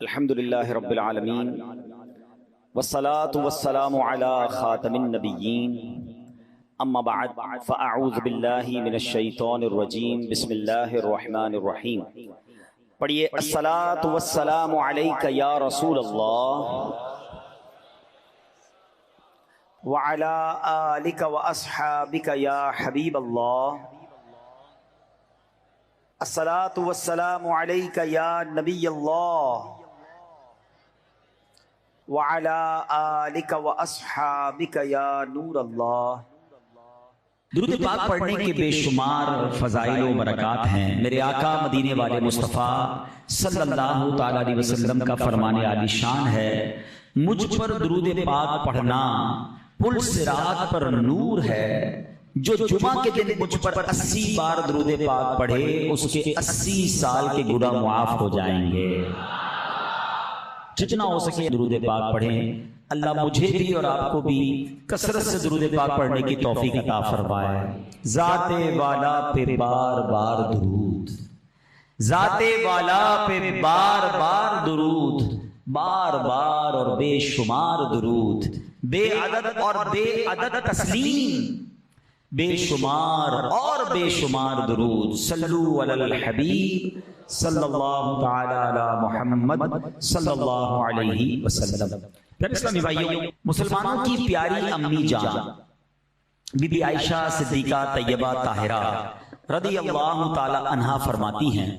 अल्हम्दुलिल्लाहि रब्बिल आलमीन वस्सलातु वस्सलामु अला खातमिन नबिय्यीन अम्मा बअद फ़अऊज़ु बिल्लाहि मिनश शैतानिर रजीम बिस्मिल्लाहिर रहमानिर रहीम। पढ़िए अस्सलातु वस्सलामु अलैका या रसूल अल्लाह व अला आलिका व अस्हाबिका या हबीब अल्लाह। अस्सलातु वस्सलामु अलैका या नबी अल्लाह व अला आलिका व अस्हाबिका या नूर अल्लाह। दुरूद पाक पढ़ने के बेशुमार फज़ाइल व बरक़ात हैं। मेरे आका मदीने वाले मुस्तफ़ा सल्लल्लाहु तआला अलैहि वसल्लम का फरमाने आलीशान है, मुझ पर दुरूद पाक पढ़ना पुल सिरात पर नूर है। जो जुमा के दिन मुझ पर 80 बार दुरूद पाक पढ़े उसके 80 साल के गुनाह मुआफ हो जाएंगे। जितना हो सके दुरूद पाक पढ़ें। अल्लाह मुझे भी और आपको भी कसरत से दुरूद पाक पढ़ने की तौफीक अता फरमाए। ज़ाते वाला पे बार बार दुरूद, ज़ाते वाला पे बार बार दुरूद, बार बार और बेशुमार दुरूद, बेअदद और बेअदद तस्लीम, बेशुमार और बेशुमार दुरूद। सल्लु अलल हबीब सल्लल्लाहु तआला अला मुहम्मद सल्लल्लाहु अलैहि वसल्लम। प्यारे इस्लामी भाइयों, मुसलमानों की प्यारी अम्मी जान बीबी आयशा सिद्दीका तैयबा ताहिरा रज़ियल्लाहु तआला अन्हा फरमाती हैं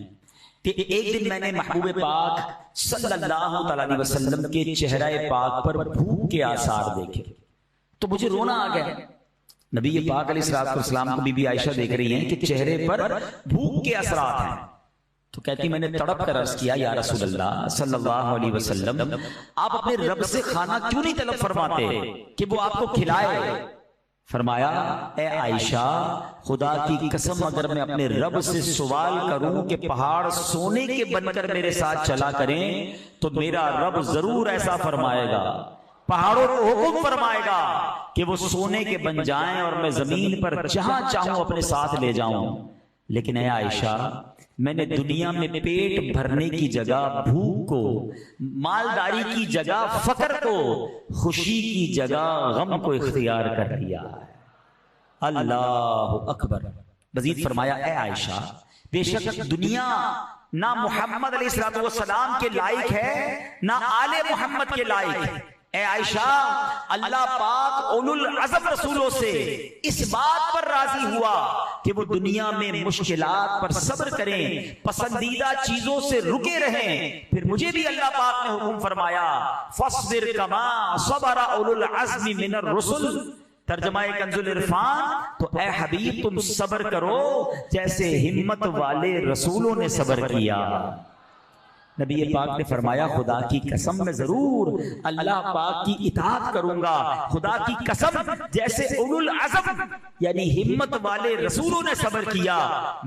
कि एक दिन मैंने महबूब पाक सल्लल्लाहु तआला अलैहि वसल्लम के चेहरा पाक पर भूख के आसार देखे तो मुझे रोना आ गया। नबी पाक अलैहिस्सलाम को बीबी आयशा देख रही हैं कि चेहरे पर भूख के असरात हैं। तो कहती मैंने तड़प कर अर्ज किया, या रसूल अल्लाह सल्लल्लाहु अलैहि वसल्लम, आप अपने रब से खाना क्यों नहीं तलब फरमाते कि वो आपको खिलाए? फरमाया, ए आयशा, खुदा की कसम अगर मैं अपने रब से सवाल करूं कि पहाड़ सोने के बनकर मेरे साथ चला करें तो मेरा रब जरूर ऐसा फरमाएगा, पहाड़ों को हुक्म फरमाएगा कि वो सोने के बन जाएं और मैं जमीन पर जहां चाहूं अपने साथ ले जाऊं। लेकिन है आयशा, मैंने दुनिया में पेट भरने की जगह भूख को, मालदारी की जगह फकर को, खुशी की जगह गम को इख्तियार कर लिया है। अल्लाहु अकबर। मजीद फरमाया, ए आयशा, बेशक दुनिया ना मोहम्मद अलैहिस्सलाम के लायक है ना आले मोहम्मद के लायक है। ए आयशा, अल्लाह पाक उलुल अज़म रसूलों से इस बात पर राजी हुआ कि वो दुनिया में मुश्किलात पर सब्र करें, पसंदीदा चीजों से रुके रहें। फिर मुझे भी अल्लाह पाक ने हुक्म फरमाया, फस्बिर कमा सबरा उलुल अज़्मि मिनर रुसुल। तर्जमाए कंजुल इरफान, तो ए हबीब तुम सब्र करो जैसे हिम्मत वाले रसूलों ने सब्र किया। नबी पाक ने फरमाया, खुदा की कसम मैं जरूर अल्लाह पाक की इताअत करूंगा। खुदा की कसम जैसे उलुल अज़म यानी हिम्मत वाले रसूलों ने सब्र किया,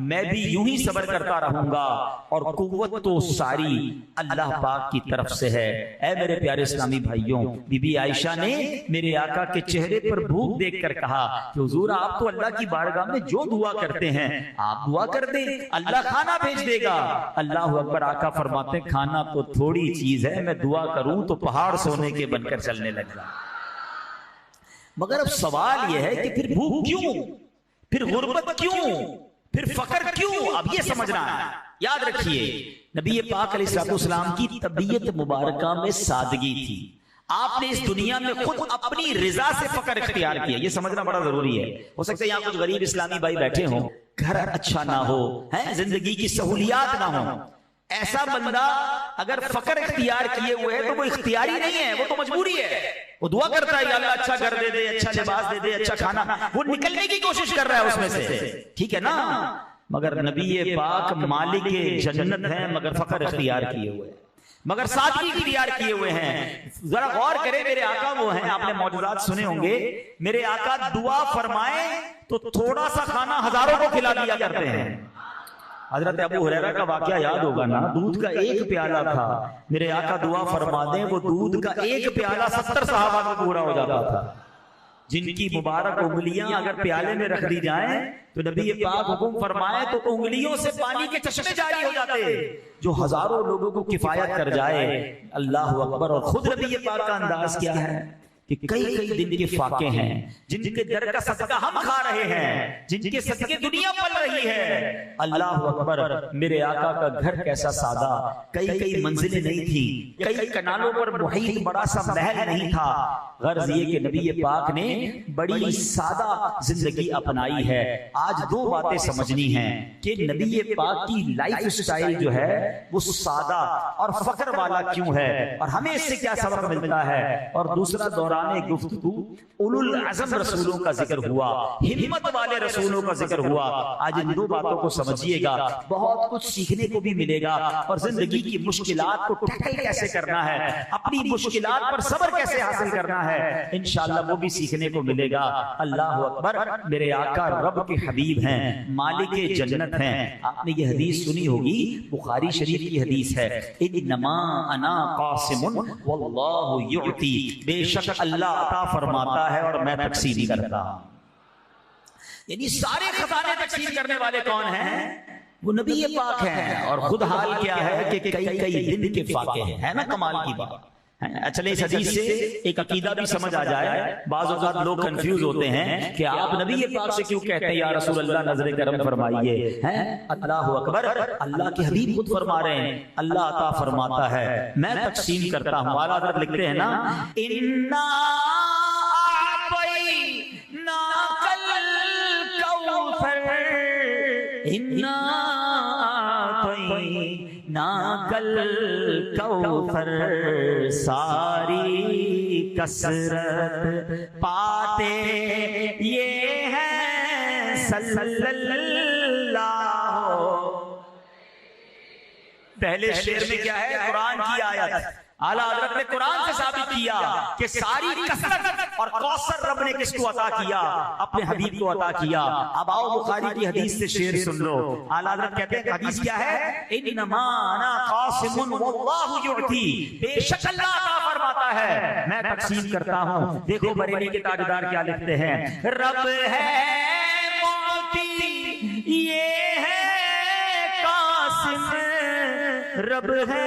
मैं भी यूं ही सब्र करता रहूंगा। और कुव्वत तो सारी अल्लाह पाक की तरफ से है। ऐ मेरे प्यारे इस्लामी भाइयों, बीबी आयशा ने मेरे आका के चेहरे पर भूख देखकर कहा कि हुजूर, आप तो अल्लाह की बारगाह में जो दुआ करते हैं आप दुआ कर दें, अल्लाह खाना भेज देगा। अल्लाह अकबर। आका फरमाते, खाना तो थोड़ी चीज है, मैं दुआ करूं तो पहाड़ सोने के बनकर चलने लग जाए। मगर अब सवाल यह है कि फिर भूख क्यों, फिर गुर्बत क्यों, फिर फकर क्यों? अब ये समझना है। याद रखिए, नबी पाक अलैहिस्सलाम की तबीयत मुबारका में सादगी थी। आपने इस दुनिया में खुद अपनी रिजा से फकर इख्तियार किया, ये समझना बड़ा जरूरी है। हो सकता है यहाँ कुछ गरीब इस्लामी भाई बैठे हों, घर अच्छा ना हो, है जिंदगी की सहूलियात ना हो। ऐसा बंदा अगर फकर इख्तियार किए हुए है तो वो इख्तियारी नहीं है, वो तो मजबूरी है। वो दुआ करता है, अल्लाह अच्छा घर दे दे, अच्छा लिबास दे दे, अच्छा खाना, वो निकलने की कोशिश कर रहा है उसमें से, ठीक है ना। मगर नबी पाक मालिक जन्नत है, मगर फकर इख्तियार किए हुए हैं, मगर सादगी इख्तियार किए हुए हैं। जरा गौर करें, मेरे आका वो हैं, आपने मौजूदात सुने होंगे, मेरे आका दुआ फरमाए तो थोड़ा सा खाना हजारों को खिला दिया करते हैं। हजरत अबू हुरैरा का वाकया याद होगा ना, दूध का एक प्याला था, मेरे आका दुआ फरमा दें वो दूध का एक प्याला 70 सहाबा में पूरा हो जाता था। जिनकी मुबारक उंगलियां अगर प्याले में रख दी जाएं तो नबी पाक हुक्म फरमाए तो उंगलियों से पानी के चश्मे जारी हो जाते, जो हजारों लोगों को किफायत कर जाए। अल्लाह अकबर। और खुद नबी पाक का अंदाज क्या है कि कई कई दिन के फाके हैं, जिनके दर का सदका हम खा रहे हैं, जिनके सदके दुनिया पल रही है। अल्लाह अकबर। मेरे आका का घर कैसा सादा, कई कई मंजिलें नहीं थी, कई कनालों पर मुहीत बड़ा सा महल नहीं था। गर्ज ये कि नबी पाक ने बड़ी सादा जिंदगी अपनाई है। आज दो बातें समझनी हैं कि नबी पाक की लाइफ स्टाइल जो है वो सादा और फख्र वाला क्यों है, और हमें इससे क्या सबक मिलता है। और दूसरा दौरान गुफ्तगू उलुल अज़म रसूलों का जिक्र हुआ, हिम्मत वाले रसूलों का जिक्र हुआ। आज इन दो बातों को समझिएगा, बहुत कुछ सीखने को भी मिलेगा। और जिंदगी की मुश्किलात को टैकल कैसे करना है, अपनी मुश्किलात पर सब्र कैसे हासिल करना है, इंशाअल्लाह वो भी सीखने को मिलेगा। अल्लाह अकबर। मेरे आका रब के हबीब हैं, मालिक जन्नत हैं। आपने ये हदीस सुनी होगी, बुखारी शरीफ की हदीस है, इन्नमा अना कासिमुन वल्लाहु युअती। बेशक अल्लाह अता फरमाता है और मैं तकसीम करता हूं। यानी सारे खजाने तकसीम करने वाले कौन हैं? वो नबी पाक हैं। और खुद हाल क्या है कि कई कई दिन के फाके हैं, है ना कमाल की बात। चले इस हदीस से एक अकीदा भी समझ आ जाए। बाज़ औक़ात लोग कंफ्यूज होते हैं कि आप नबी पाक से क्यों कहते हैं या रसूल अल्लाह नजर करम फरमाइए, हैं? अल्लाह अकबर। अल्लाह के हबीब खुद फरमा रहे हैं, अल्लाह अता फरमाता है, मैं तकसीम करता हूं। आला हज़रत लिखते हैं ना, इन्ना आतैना कल कौसर, इन्ना ना कल कौसर, सारी कसरत पाते ये है सल्लल्लाहु। पहले शेर में क्या है? कुरान की आयत। आला हज़रत ने कुरान से साबित किया कि सारी कसरत और कौसर रब ने किसको अता किया? अपने हबीब को अता किया। अब आओ बुखारी की हदीस से शेर सुन लो। आला हज़रत कहते हैं हदीस क्या है? इन्नमा अना कासिमुन वल्लाहु युअती। बेशक अल्लाह अता फरमाता है, मैं तकसीम करता हूं। देखो बरेली के ताजदार क्या लिखते हैं, रब है मोती ये है कासिम, रब है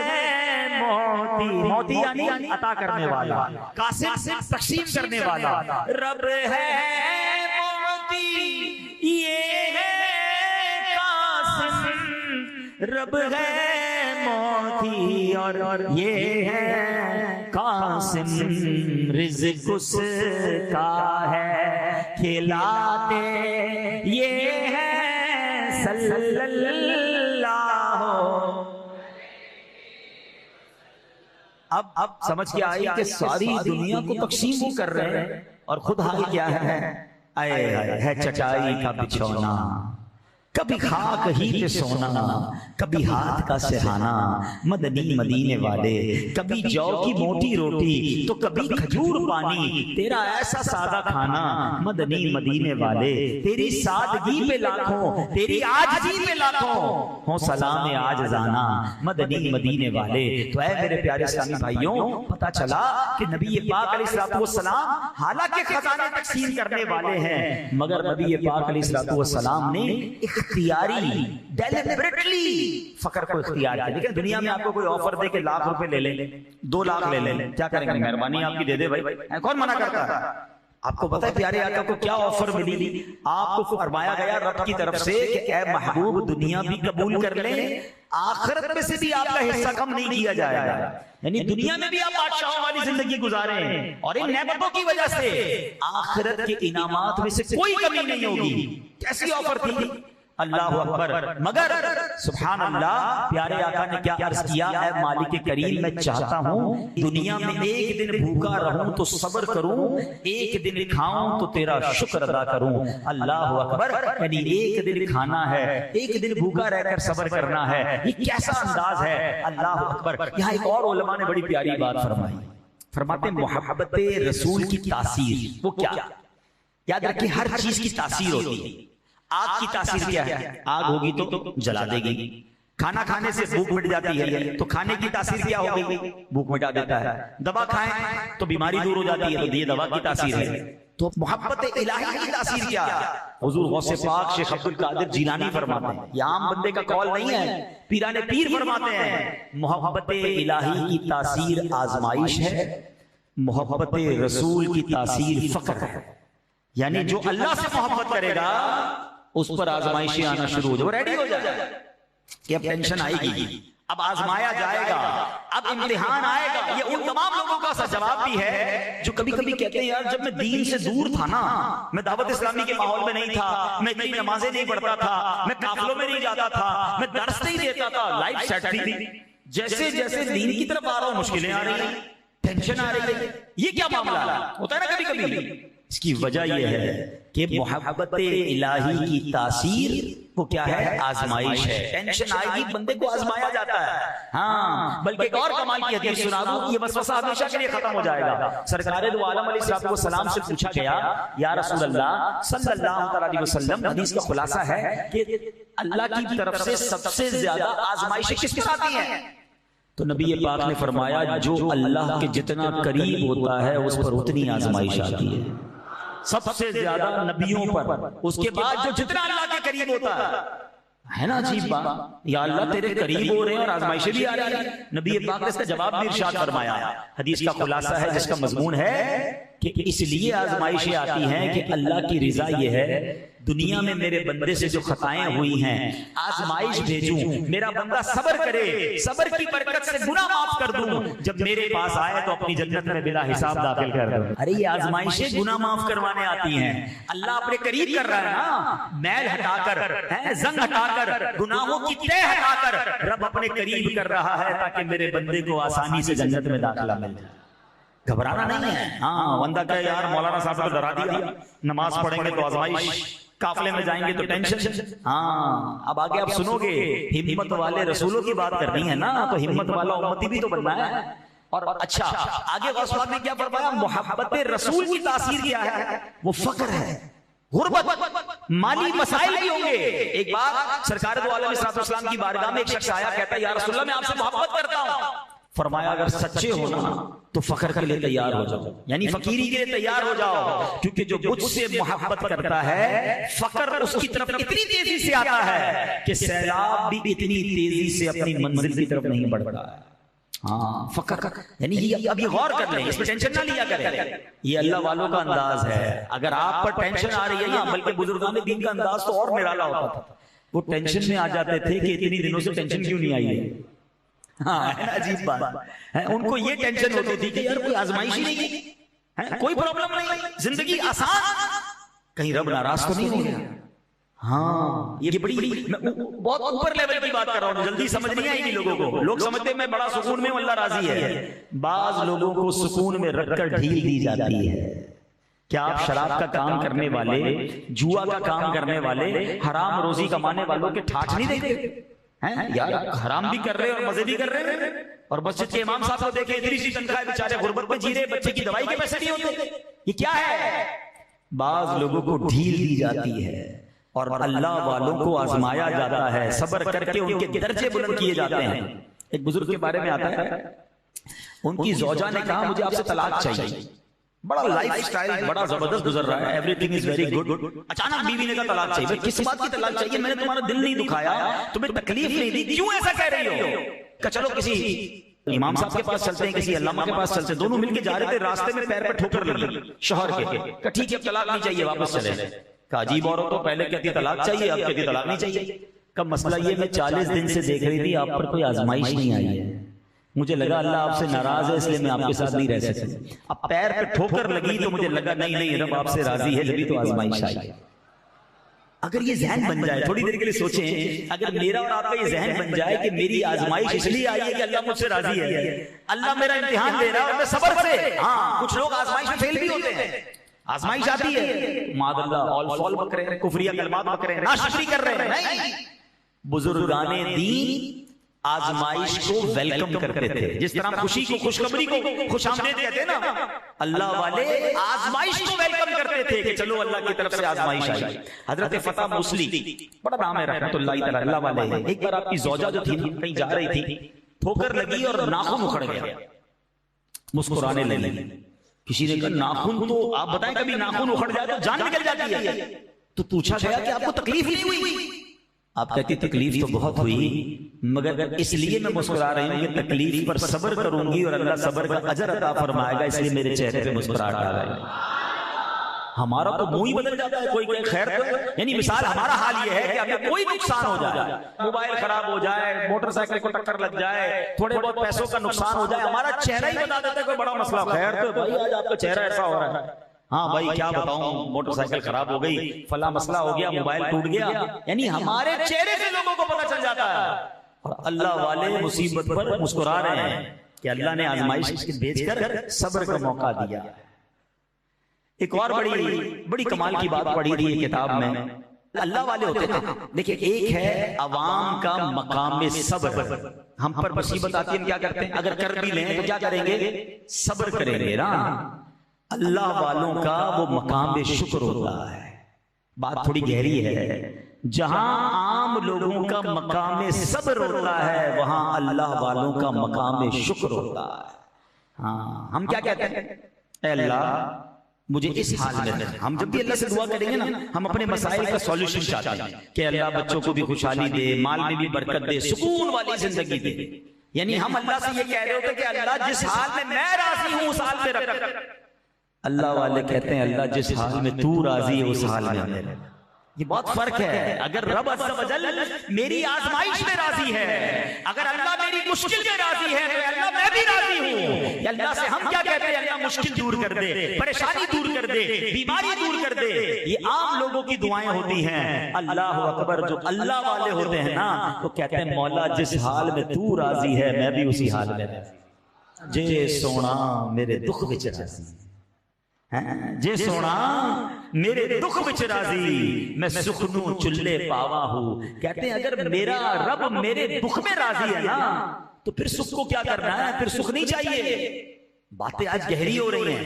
मोती, मोती यानी अता करने वाला, कासिम से तकसीम करने वाला। रब है मोती ये है कासिम, रब है मोती और ये है कासिम। रिज़्क़ उसका है खिलाते ये है सल्लल्लाहु। अब समझ के आई कि सारी दुनिया को तकसीम वो कर रहे हैं। और खुद हाल क्या है? आए है चटाई का बिछौना, कभी खाक ही पे सोना, कभी हाथ का सिरहाना, मदनी मदीने वाले, कभी जौ की मोटी रोटी तो कभी खजूर पानी, तेरा ऐसा सादा खाना मदनी मदीने वाले। तेरी सादगी पे लाखों, तेरी आजिज़ी पे लाखों, हो सलाम आज जाना मदनी मदीने वाले। तो ऐ मेरे प्यारे इस्लामी भाइयों, पता चला कि नबी पाक अलैहिस्सलाम हालांकि खजाने तकसीम करने वाले हैं, मगर नबी पाक अलैहिस्सलाम ने इख्तियारी डेलिबरेटली फकर को इख्तियार किया। लेकिन दुनिया में आपको कोई ऑफर दे के लाख रुपए ले ले, 2 लाख ले ले, क्या करेंगे? मेहरबानी आपकी दे दे भाई, कौन मना करता है? आपको पता है प्यारे आका को क्या ऑफर मिली? आपको फरमाया गया रब की तरफ से कि ऐ महबूब दुनिया भी कबूल कर ले, आखिरत में से भी आपका हिस्सा कम नहीं किया जाएगा। यानी दुनिया में भी आप बादशाहों वाली जिंदगी गुजारे हैं और इन नेमतों की वजह से आखिरत के इनामात में से कोई कमी नहीं होगी। कैसी ऑफर थी? अल्लाह अकबर। मगर सुभान अल्लाह, प्यारे आका ने क्या अर्ज किया? ऐ मालिक करीम, मैं चाहता हूं दुनिया में एक दिन भूखा रहूं तो सब्र करूं, एक दिन खाऊं तो तेरा शुक्र अदा करूं। अल्लाह अकबर। यानी एक दिन खाना है, एक दिन भूखा रहकर सब्र करना है, ये कैसा अंदाज है? अल्लाह अकबर। यहाँ एक और उलमा ने बड़ी प्यारी बात फरमाई, फरमाते मोहब्बत रसूल की तासीर। वो क्या? याद रखिए, हर चीज की तासीर होती है। आग की तासीर क्या है? आग होगी तो जला देगी। खाना खाने से भूख मिट जाती है, तो खाने की तासीर क्या होगी? भूख मिटा देता है। दवा खाएं तो बीमारी दूर हो जाती है, तो ये दवा की तासीर है। तो मोहब्बत इलाही की तासीर क्या है? हुजूर गौसे पाक शेख अब्दुल कादिर जिलानी फरमाते हैं, ये आम बंदे का कौल नहीं है, पीराने पीर फरमाते हैं, मोहब्बत इलाही की तासीर आजमाइश है, मोहब्बत रसूल की तासीर फक्र है। यानी जो अल्लाह से मोहब्बत करेगा उस पर आजमाइशें आना शुरू हो जाए, वो रेडी हो जाए कि अब टेंशन आएगी, अब आजमाया जाएगा, अब इम्तिहान आएगा। ये उन तमाम लोगों का सा जवाब भी है जो कभी कभी कहते हैं यार जब मैं दीन से दूर था ना, मैं दावत इस्लामी के माहौल में नहीं था, मैं इतनी नमाजें नहीं पढ़ता था, मैं काफिलों में नहीं जाता था, मैं दर्स नहीं देता था, लाइफ सेट थी, जैसे जैसे दीन की तरफ आ रहा हूं मुश्किलें आ रही, टेंशन आ रही है। ये क्या मामला होता है ना कभी कभी। इसकी वजह यह है कि मोहब्बत इलाही की तासीर वो क्या है? आजमाइश है। टेंशन आएगी, बंदे को आजमाया जाता है। हाँ, बल्कि एक और कमाल की हदीस सुना दूं, ये वसवसा हमेशा के लिए खत्म हो जाएगा। सरकार दो आलम अलैहिस्सलाम से पूछा गया, या रसूल अल्लाह सल्लल्लाहु अलैहि वसल्लम, हदीस का खुलासा है कि अल्लाह की तरफ से सबसे ज्यादा आजमाइशें किस पर आती हैं? तो नबी पाक ने फरमाया जो अल्लाह के जितना करीब होता है उस पर उतनी आजमाइश आती है, सबसे ज्यादा नबियों पर, उसके बाद जो जितना अल्लाह के करीब होता है ना। अजीब बात, या अल्लाह तेरे करीब हो रहे हैं और आजमाइशें भी आ रही है। नबी पाक ने इसका जवाब भी इरशाद फरमाया। हदीस का खुलासा है जिसका मजमून है कि इसलिए आजमाइशें आती हैं कि अल्लाह की रिजा ये है दुनिया में मेरे बंदे से जो खताएं हुई हैं आजमाइश भेजूं, मेरा बंदा सब्र करे, सब्र की बरकत से गुनाह माफ कर दूं, जब मेरे पास आए तो अपनी जन्नत में बिला हिसाब दाखिल कर दूं। अरे ये आजमाइशें गुनाह माफ करवाने आती हैं। अल्लाह अपने करीब कर रहा है ना, मैल हटाकर, जंग हटाकर, गुनाहों की तह हटाकर रब अपने करीब कर रहा है ताकि मेरे बंदे को आसानी से जन्नत में दाखिला मिल जाए। घबराना नहीं है। हाँ, बंदा कहे यार मौलाना साहब को डरा दिया, नमाज पढ़ेंगे तो आजमाइश, काफले में जाएंगे तो टेंशन। हाँ, अब आगे आप सुनोगे, हिम्मत वाले रसूलों की बात करनी है ना, तो हिम्मत वाला उम्मती भी तो बनना है। और अच्छा, आगे गौस ने क्या फरमाया? मोहब्बत रसूल की तासीर क्या है? वो फक्र है, गुर्बत, माली मसाइल भी होंगे। एक बार सरकार दो आलम अलैहिस्सलाम की बारगाह में एक शख्स आया, कहता है या रसूलल्लाह मैं आपसे मोहब्बत करता हूं। फरमाया अगर सच्चे हो ना तो फखर के लिए तैयार हो जाओ, यानी फकीरी के लिए तैयार हो जाओ, क्योंकि जो मुझसे मोहब्बत करता है फकर उसकी तरफ इतनी तेजी से आता है कि सैलाब भी इतनी तेजी से अपनी मंजिल की तरफ नहीं बढ़ता है। हाँ, फकर यानी ये अब ये गौर कर लें, इसमें टेंशन ना लिया करें, ये अल्लाह वालों का अंदाज है। अगर आप पर टेंशन आ रही है, बल्कि बुजुर्गान दीन का अंदाज तो और निराला होता था, वो टेंशन में आ जाते थे कि इतनी दिनों से टेंशन क्यों नहीं आई है। हाँ, अजीब बात है, उनको ये टेंशन होती थी कि यार कोई आजमाइश ही नहीं है, कोई प्रॉब्लम नहीं, जिंदगी आसान, कहीं रब नाराज तो नहीं हो गया। हाँ, ये बड़ी बहुत ऊपर लेवल की बात कर रहा हूं, जल्दी समझ नहीं आएगी लोगों को। लोग समझते हैं मैं बड़ा सुकून में हूं, अल्लाह राजी है। बाज लोगों को सुकून में रखकर ढील दी जाती है। क्या आप शराब का काम करने वाले, जुआ का काम करने वाले, हराम रोजी कमाने वालों के ठाठ नहीं देखते हैं? यार हराम भी कर रहे हैं और मजे भी कर रहे हैं, और मस्जिद के इमाम साहब को देखे इतनी सी तनख्वाह, बेचारे गुर्बत में जी रहे, बच्चे की दवाई के पैसे नहीं होते। ये क्या है? बाज लोगों को ढील दी जाती है और अल्लाह वालों को आजमाया जाता है, सब्र करके उनके दर्जे बुलंद किए जाते हैं। एक बुजुर्ग के बारे में आता है, उनकी ज़ौजा ने कहा मुझे आपसे तलाक चाहिए, बड़ा लाइफ स्टाइल बड़ा जबरदस्त गुजर रहा है, एवरीथिंग इज वेरी गुड। अचानक बीवी ने कहा तलाक चाहिए। किस बात की तलाक चाहिए? मैंने तुम्हारा दिल नहीं दुखाया, तुम्हें तकलीफ नहीं दी, क्यों ऐसा कह रही हो? कहा चलो किसी इमाम साहब के पास चलते हैं, किसी अल्लामा के पास चलते हैं। दोनों मिलकर जा रहे थे, रास्ते में पैर पर ठोकर लगी शोहर के। कहा ठीक है तलाक नहीं चाहिए, वापस चले। कहा अजीब औरत तो पहले कहती तलाक चाहिए, अब कहती तलाक नहीं चाहिए। कब मसला ये मैं 40 दिन से देख रही थी आप पर कोई आजमाइश नहीं आई है, मुझे लगा अल्लाह आपसे नाराज है इसलिए मैं आपके साथ नहीं रह सकती। अब पैर पे ठोकर लगी तो मुझे लगा नहीं नहीं रब आपसे राजी है, जब तो आजमाइश आई। अगर ये जहन बन जाए, थोड़ी देर के लिए सोचें, अगर मेरा और आपका ये जहन बन जाए कि मेरी आजमाइश इसलिए आई है कि अल्लाह मुझसे राजी है, अल्लाह मेरा इम्तिहान दे रहा है और मैं सब्र से। हाँ, कुछ लोग आजमाइश में फेल भी होते हैं, आजमाइश आती है, मादल्लाह ऑल फॉल बक रहे हैं, कुफरिया कलमात बक रहे हैं, नाशुक्री कर रहे हैं। नहीं, बुजुर्गाने दीन आजमाइश को वेलकम करते थे, जिस तरह खुशी को, खुशखबरी को खुशामदीद कहते हैं ना, अल्लाह वाले आजमाइश को वेलकम करते थे कि चलो अल्लाह की तरफ से आजमाइश आई। हजरत फता मूसली, बड़ा नाम है रहमतुल्लाह तआला, अल्लाह वाले, एक बार आपकी ज़ौजा जो थी कहीं जा रही थी, ठोकर लगी और नाखून उखड़ गया, मुस्कुराने लगी। किसी ने कहा नाखून तो आप बताएं, कभी नाखून उखड़ जाए तो जान निकल जाती है। तो पूछा गया कि आपको तकलीफ नहीं हुई? आप कहती तकलीफ तो बहुत हुई, मगर इसलिए मैं मुस्कुरा रही हूं कि तकलीफ पर सब्र करूंगी और अल्लाह सब्र का अजर अता फरमाएगा, इसलिए मेरे चेहरे पे मुस्कुराहट आ रही है। हमारा तो मुंह ही बदल जाता है, कोई कहे खैर तो, यानी मिसाल हमारा हाल ये है कि हमें कोई नुकसान हो जाए, मोबाइल खराब हो जाए, मोटरसाइकिल को टक्कर लग जाए, थोड़े बहुत पैसों का नुकसान हो जाए, हमारा चेहरा ही बता देता है कोई बड़ा मसला। खैर तो भाई आज आपका चेहरा ऐसा हो रहा है। हाँ भाई क्या बताऊं, मोटरसाइकिल खराब हो गई, फला मसला हो गया, मोबाइल टूट गया, यानी हमारे चेहरे से लोगों को पता चल जाता है। और अल्लाह वाले मुसीबत पर मुस्कुरा रहे हैं कि अल्लाह ने आजमाइश भेजकर सब्र का मौका दिया। एक और बड़ी कमाल की बात पढ़ी थी किताब में, अल्लाह वाले होते थे। देखिए, एक है अवाम का मकाम सब्र, हम पर मुसीबत आती है हम क्या करते हैं, अगर कर भी लें तो क्या करेंगे, सब्र करेंगे ना। अल्लाह वालों का वो मकाम शुक्र होता है। बात थोड़ी गहरी है। जहां आम लोगों का मकाम सब्र होता है, वहां अल्लाह वालों का मकाम शुक्र होता है। हाँ, हम क्या कहते हैं, अल्लाह मुझे इस हाल में, हम जब भी अल्लाह से दुआ करेंगे ना, हम अपने मसाइल का सॉल्यूशन चाहते हैं कि अल्लाह बच्चों को भी खुशहाली दे, माल में भी बरकत दे, सुकून वाली जिंदगी दे। यानी हम अल्लाह से ये कह रहे होते कि अल्लाह जिस हाल में मैं राजी हूं उस हाल में रख। अल्लाह वाले कहते हैं अल्लाह जिस हाल में तू राजी है उस हाल में हमें। ये बहुत फर्क है। अगर रब अज़्ज़ व जल मेरी आजमाइश में राजी है, अगर अल्लाह मेरी मुश्किल में राजी है, तो अल्लाह मैं भी राजी हूं। अल्लाह से हम क्या कहते हैं, अल्लाह मुश्किल दूर कर दे, परेशानी दूर कर दे, बीमारी दूर कर दे। ये आम लोगों की दुआएं होती हैं। अल्लाह अकबर, जो अल्लाह वाले होते हैं ना, तो कहते हैं मौला जिस हाल में तू राजी है मैं भी उसी हाल में राजी। जे सोना मेरे दुख विच राजी, जे सोना मेरे दुख विच राजी, मैं सुख नू चुल्ले पावा हूं। कहते हैं अगर मेरा रब मेरे दुख में राजी है ना, तो फिर सुख को क्या करना है, फिर सुख नहीं चाहिए। बातें आज गहरी हो रही हैं,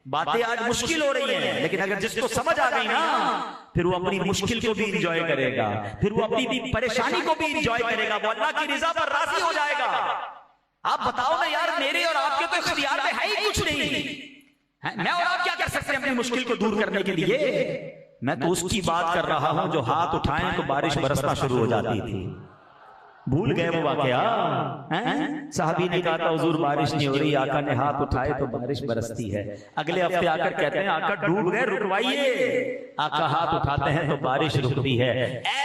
बातें आज मुश्किल हो रही हैं, लेकिन अगर जिसको समझ आ गई ना, फिर वो अपनी मुश्किल को भी इंजॉय करेगा, फिर वो अपनी परेशानी को भी इंजॉय करेगा, वो अल्लाह की रिजा पर राजी हो जाएगा। आप बताओ ना यार, मेरे और आपके तो इख्तियार में है ही कुछ नहीं। मैं और आप क्या कर सकते हैं अपनी मुश्किल को दूर करने के लिए? मैं तो उसकी बात कर रहा हूं जो हाथ उठाएं तो बारिश बरसना शुरू हो जाती थी। भूल गए वो वाकया? साहबी ने कहा था हुजूर बारिश नहीं हो रही, आका ने हाथ उठाए तो बारिश बरसती है। अगले हफ्ते आकर कहते हैं आका डूब गए, रुकवाइए। आका हाथ उठाते हैं तो बारिश रुकती है।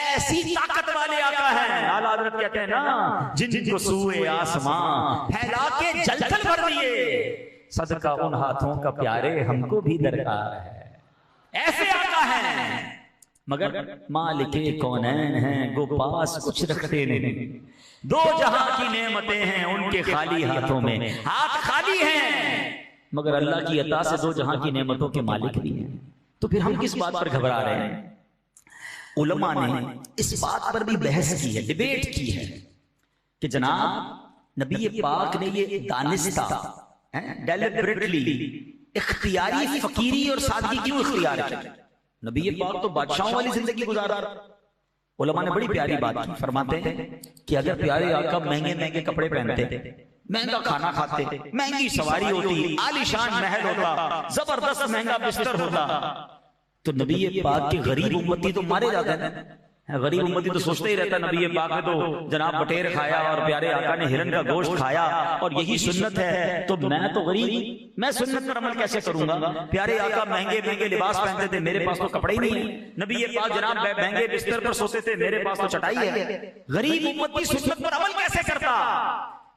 ऐसी ताकत वाले आका हैं। आला हज़रत कहते हैं ना, जिनको सूए आसमां फैला के जलथल भर दिए, सदका उन हाथों का प्यारे हमको भी दरकार है। ऐसे आका हैं। मगर मालिके कौनैन हैं, गो पास कुछ रखते नहीं। दो जहां की नेमतें हैं उनके खाली हाथों में, हाथ खाली हैं, मगर अल्लाह की अता से दो जहां की नेमतों के मालिक भी हैं। तो फिर हम किस बात पर घबरा रहे हैं? उलमा ने इस बात पर भी बहस की है, डिबेट की है कि जनाब नबी पाक ने ये दानिस्ता डेलिबरेटली इख्तियारी फकीरी और सादगी क्यों इख्तियार की? नबी पाक तो बादशाहों वाली जिंदगी गुजारा। उलमा ने बड़ी प्यारी बात की, फरमाते हैं कि अगर प्यारे आका महंगे महंगे कपड़े पहनते, महंगा खाना खाते, महंगी सवारी होती, आलीशान महल होता, जबरदस्त महंगा बिस्तर होता, तो नबी पाक के गरीब उम्मती तो मारे जाते हैं। गरीब उम्मती तो सोचते ही रहता नबी पाक ने तो जनाब बटेर खाया और प्यारे आका ने हिरन का गोश्त खाया और यही सुन्नत है, तो मैं तो गरीब, मैं सुन्नत पर अमल कैसे करूंगा? प्यारे आका महंगे महंगे लिबास पहनते थे, मेरे पास तो कपड़े ही नहीं है। नबी पाक जनाब महंगे बिस्तर पर सोते थे, मेरे पास तो चटाई है। गरीब उम्मती सुन्नत पर अमल कैसे करता?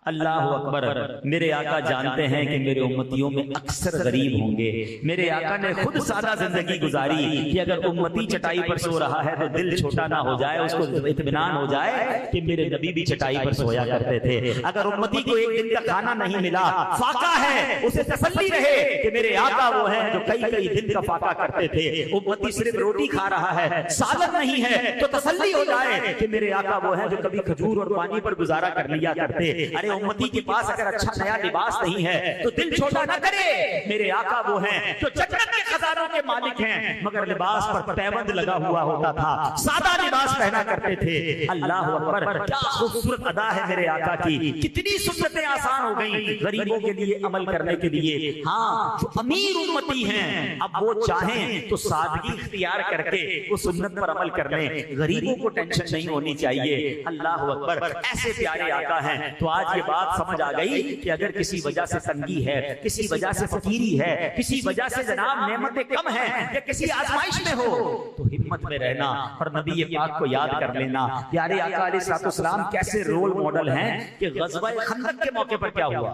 अल्लाह अकबर। मेरे आका जानते हैं कि मेरे उम्मतियों में अक्सर गरीब होंगे। मेरे आका ने खुद सादा जिंदगी गुजारी कि अगर उम्मती चटाई पर सो रहा है तो दिल छोटा ना हो जाए, उसको इत्मीनान हो जाए कि मेरे नबी भी चटाई पर सोया करते थे। अगर उम्मती को एक दिन का खाना नहीं मिला, फाका है, उसे तसल्ली रहे कि मेरे आका वो हैं जो कई कई दिन का फाका करते थे। उम्मती सिर्फ रोटी खा रहा है, सालन नहीं है, तो तसल्ली हो जाए कि मेरे आका वो हैं जो कभी खजूर और पानी पर गुजारा कर लिया करते। अरे उम्मती के पास अगर अच्छा नया लिबास नहीं है तो दिल छोटा ना करे। मेरे आका वो हैं जो जन्नत के खजानों के मालिक हैं, मगर लिबास पर पैबंद लगा हुआ होता था, सादा लिबास पहना करते थे। अल्लाह अकबर, क्या खूबसूरत अदा है मेरे आका की, कितनी सुन्नतें आसान हो गई गरीबों के लिए अमल करने के लिए। हाँ, जो अमीर उम्मती हैं अब वो चाहें तो सादगी इख्तियार करके उस सुन्नत पर अमल कर लें, गरीबों को टेंशन नहीं होनी चाहिए। अल्लाह अकबर, ऐसे प्यारे आका हैं। तो आज ये बात समझ आ गई कि अगर किसी वजह से तंगी है, किसी वजह से फकीरी है, किसी वजह से जनाब नेमतें कम हैं या किसी आजमाइश में हो, तो हिम्मत में रहना और नबी पाक को याद कर लेना। प्यारे आका अलैहिस्सलाम कैसे रोल मॉडल हैं कि ग़ज़वा खंदक के मौके पर क्या हुआ,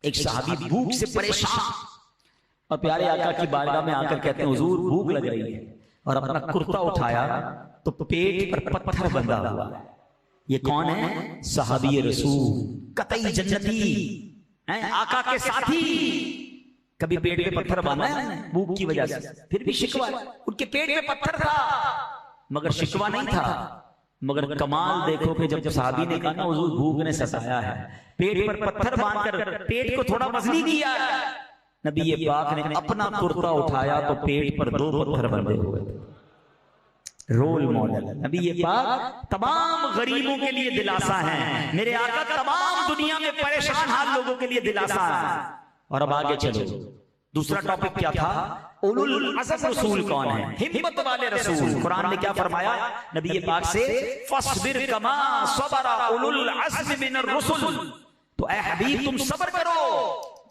एक सहाबी भूख से परेशान और प्यारे आका की बारगाह में आकर कहते हैं हुजूर भूख लग रही है, और अपना कुर्ता उठाया तो पेट पर पत्थर बंधा हुआ है। ये कौन है? सहाबी रसूल, कतई जन्नती हैं, आका के साथी। कभी पेट पे पत्थर बांधा है भूख की वजह से, फिर भी शिकवा, उनके पेट में पत्थर था मगर शिकवा नहीं था। मगर कमाल देखो कि जब सहाबी ने कहा ना हुजूर भूख ने सताया है, पेट पर पत्थर बांधकर पेट को थोड़ा मजनी किया, नबी पाक ने अपना कुर्ता उठाया तो पेट पर 2 पत्थर बंधे हुए थे। रोल मॉडल नबी पाक तमाम गरीबों के लिए दिलासा है, मेरे आका तमाम दुनिया में परेशान हाल लोगों के लिए दिलासा है। और अब आगे चलो, दूसरा टॉपिक क्या था? उलुल अज़्म रसूल कौन है? हिम्मत वाले रसूल। कुरान ने क्या फरमाया नबी पाक से? फस्बिर कमा सबरा उलुल अज़्म मिनर रसूल। तो ऐ हबीब तुम सब्र करो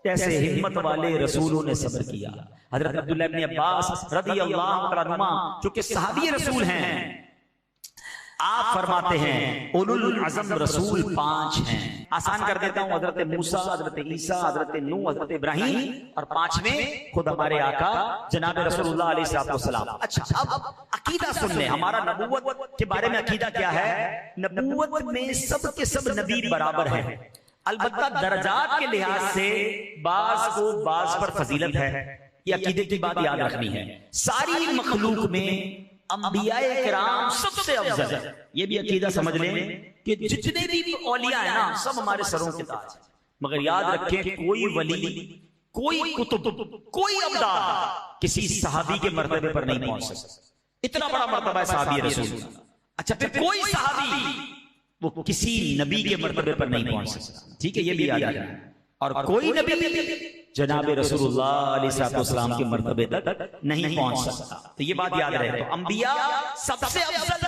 जैसे हिम्मत वाले रसूलों ने सब्र किया। हजरत अब्दुल्लाह इब्न अब्बास रज़ियल्लाहु तआला अन्हुमा जो कि सहाबी रसूल हैं, आप फरमाते हैं उलुल अज़्म रसूल 5 हैं। आसान कर देता हूं, हजरत मूसा, हजरत ईसा, हजरत नूह, हजरत इब्राहीम और 5वें खुद हमारे आका जनाब रसूलुल्लाह अलैहिस्सलाम। अच्छा, अब अकीदा सुन ले, हमारा नबूवत के बारे में अकीदा क्या है? नबूवत में सब के सब नबी बराबर हैं, अलबत्ता दर्जात के लिहाज से बाज को बाज पर फजीलत है। ये अकीदे की बात याद रखनी है। सारी मखलूक में अंबियाए किराम सबसे अफजल। ये भी अकीदा समझ लें कि जितने भी औलिया है ना सब हमारे सरों के ताज। मगर याद रखें कोई वली, कोई कुतुब, कोई अब्दाल किसी सहाबी के मर्तबे पर नहीं पहुंच सकता। इतना बड़ा मर्तबा है सहाबी रसूल। अच्छा, फिर कोई सहाबी वो किसी नबी के मर्तबे पर नहीं पहुंच सकता। ठीक है, ये भी याद रखना। और कोई नबी जनाब रसूलुल्लाह अलैहिस्सलाम के मर्तबे तक नहीं पहुंच सकता। तो ये बात याद रहे। तो अंबिया सबसे अफजल।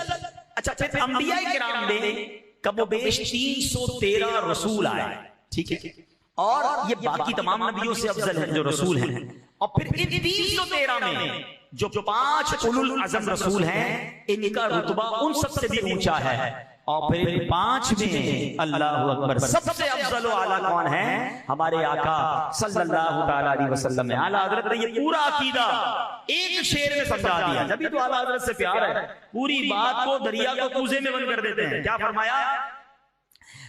अच्छा, फिर अंबिया किराम में कमोबेश 313 रसूल आए। ठीक है, और ये बाकी तमाम नबियों से अफजल हैं जो रसूल हैं। और फिर इन 313 में जो 5 उलुल अज़्म रसूल हैं, इनका रुतबा उन सबसे भी ऊंचा है। और फिर 5 में अल्लाह अकबर सबसे अफजल व आला कौन है? हमारे आका सल्लल्लाहु तआला अलैहि वसल्लम। आला हज़रत ने ये पूरा अकीदा एक शेर में समझा दिया। जब भी तो आला हज़रत से प्यार है, पूरी बात को दरिया को कूजे में बंद कर देते हैं। क्या फरमाया?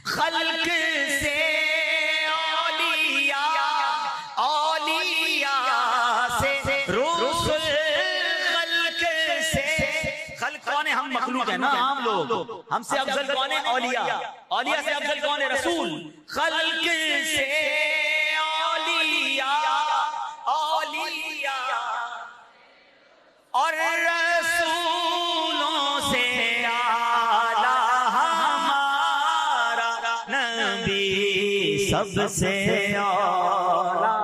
खल्क से औलिया, औलिया से रसूल, खल्क से, खल्क कौन है? हम मखलूक है ना, आम लोग। हमसे अफजल कौन है? औलिया। औलिया से अफजल कौन है? रसूल। खल्क से औलिया, औलिया और रसूलों से आला हमारा नबी सबसे औला।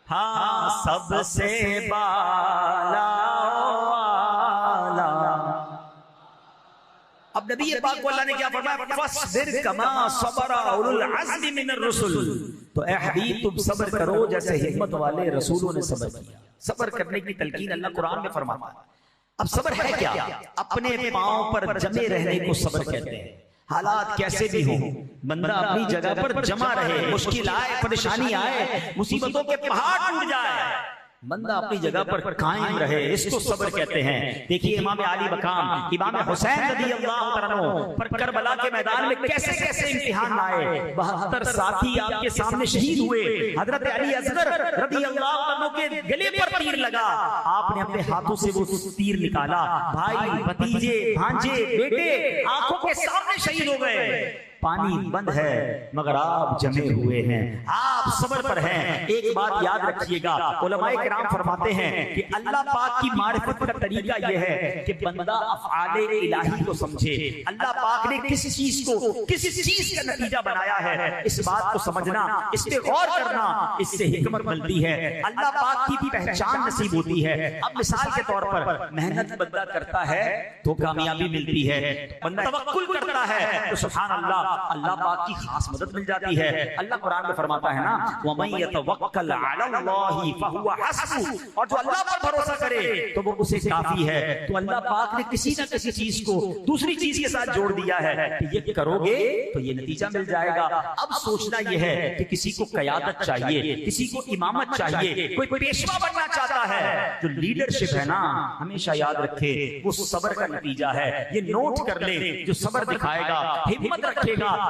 हाँ, सबसे बाला वाला। अब नबी पाक को अल्लाह ने क्या फरमाया? फस्बिर कमा सबरा उलुल अज़्म मिनर रसूल। तो ऐ हबीब तुम सब्र करो जैसे हिम्मत वाले रसूलों ने सब्र किया। सब्र करने की तलकीन अल्लाह कुरान में फरमाता है। अब सब्र है क्या? अपने पांव पर जमे रहने को सब्र कहते हैं। हालात कैसे भी हो, बंदा अपनी जगह पर जमा रहे, मुश्किल आए, परेशानी आए, मुसीबतों के पहाड़ टूट जाए, बंदा अपनी जगह पर कायम रहे, इसको सब्र कहते हैं। देखिए इमाम आली मकाम इमाम हुसैन रज़ियल्लाहु तआला अन्हु पर करबला के मैदान में कैसे कैसे इम्तिहान आए। 72 साथी आपके सामने शहीद हुए। हजरत अली असगर रज़ियल्लाहु अन्हु के गले पर तीर लगा, आपने अपने हाथों से वो तीर निकाला। भाई, भतीजे, भांजे, बेटे आंखों के सामने शहीद हो गए। पानी बंद है मगर आप जमे हुए हैं, आप सब्र पर हैं। एक बात याद रखिएगा, उलमाए किराम फरमाते हैं कि अल्लाह पाक की मारिफत का तरीका यह है कि बंदा अफ़आले इलाही को समझे। अल्लाह पाक ने किस चीज को किस चीज का नतीजा बनाया है, इस बात को समझना, इस पे गौर करना, इससे हिकमत मिलती है, अल्लाह पाक की पहचान नसीब होती है। अब मिसाल के तौर पर मेहनत बंदा करता है तो कामयाबी मिलती है, बंदा तवक्कुल करता है तो सुभान अल्लाह, अल्लाह पाक की खास मदद मिल जाती है। अल्लाह कुरान में फरमाता है ना, वमन यतवक्कल अलल्लाहि फहुवा हस्बुह, और जो अल्लाह पर भरोसा करे तो वो उसे काफी है। तो अल्लाह पाक ने किसी न किसी चीज को दूसरी चीज के साथ जोड़ दिया है कि ये करोगे तो ये नतीजा मिल जाएगा। अब सोचना यह है कि किसी को क़यादत चाहिए, किसी को इमामत चाहिए, कोई पेशवा बनना चाहता है, जो लीडरशिप है ना, हमेशा याद रखे वो सब्र का नतीजा है। ये नोट कर ले, जो सब्र दिखाएगा, हिम्मत रखेगा,